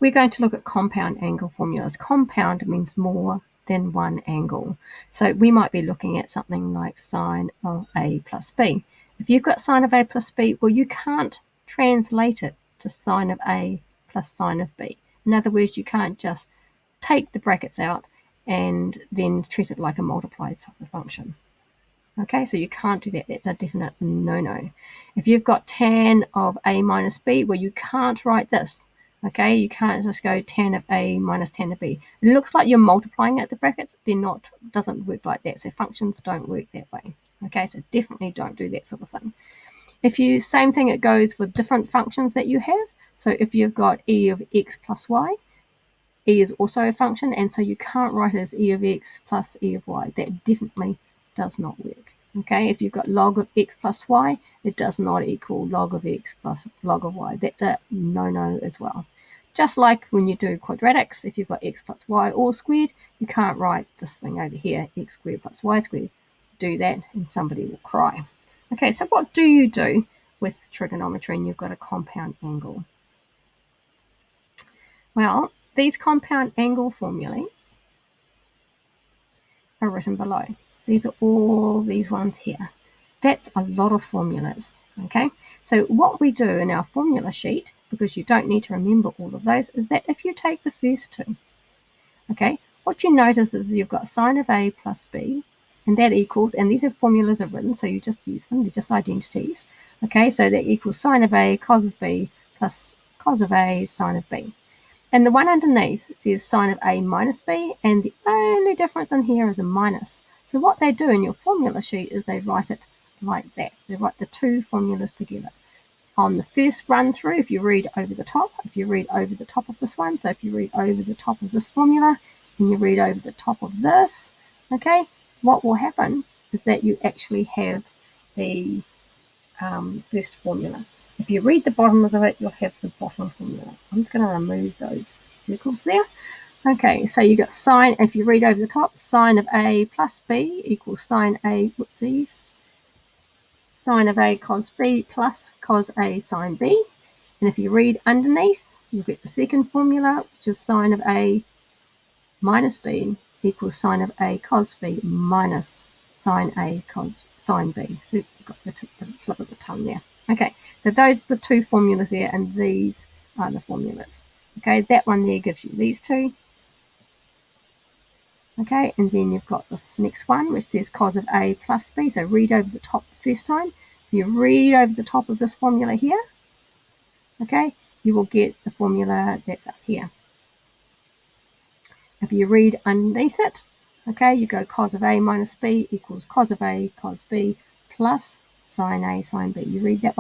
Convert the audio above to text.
we're going to look at compound angle formulas. Compound means more than one angle. So we might be looking at something like sine of A plus B. If you've got sine of A plus B, well, you can't translate it to sine of A plus sine of B. In other words, you can't just take the brackets out and then treat it like a multiplied function. Okay, so you can't do that. That's a definite no-no. If you've got tan of A minus B, well, you can't write this. Okay, you can't just go tan of A minus tan of B. It looks like you're multiplying at the brackets. They're not, doesn't work like that. So functions don't work that way. Okay, so definitely don't do that sort of thing. If you, same thing, it goes for different functions that you have. So if you've got e of x plus y, e is also a function, and so you can't write it as e of x plus e of y. That definitely does not work. Okay, if you've got log of x plus y, it does not equal log of x plus log of y. That's a no-no as well. Just like when you do quadratics, if you've got x plus y all squared, you can't write this thing over here, x squared plus y squared. Do that and somebody will cry. Okay, so what do you do with trigonometry and you've got a compound angle? Well, these compound angle formulae are written below. These are all these ones here. That's a lot of formulas, okay? So what we do in our formula sheet, because you don't need to remember all of those, is that if you take the first two, okay, what you notice is you've got sine of A plus B, and that equals, and these are formulas are written, so you just use them, they're just identities, okay? So that equals sine of A cos of B plus cos of A sine of B. And the one underneath says sine of A minus B, and the only difference in here is a minus. So what they do in your formula sheet is they write it like that. They write the two formulas together. On the first run through, if you read over the top, if you read over the top of this one, so if you read over the top of this formula, and you read over the top of this, okay, what will happen is that you actually have the first formula. If you read the bottom of it, you'll have the bottom formula. I'm just going to remove those circles there. Okay, so you got sine, if you read over the top, sine of A plus B equals sine A, whoopsies, sine of A cos B plus cos A sine B. And if you read underneath, you'll get the second formula, which is sine of A minus B equals sine of A cos B minus sine A cos sine B. So you've got the slip of the tongue there. Okay, so those are the two formulas there, and these are the formulas. Okay, that one there gives you these two. Okay, and then you've got this next one, which says cos of A plus B. So read over the top the first time. If you read over the top of this formula here, okay, you will get the formula that's up here. If you read underneath it, okay, you go cos of A minus B equals cos of A cos B plus sine A sine B. You read that one.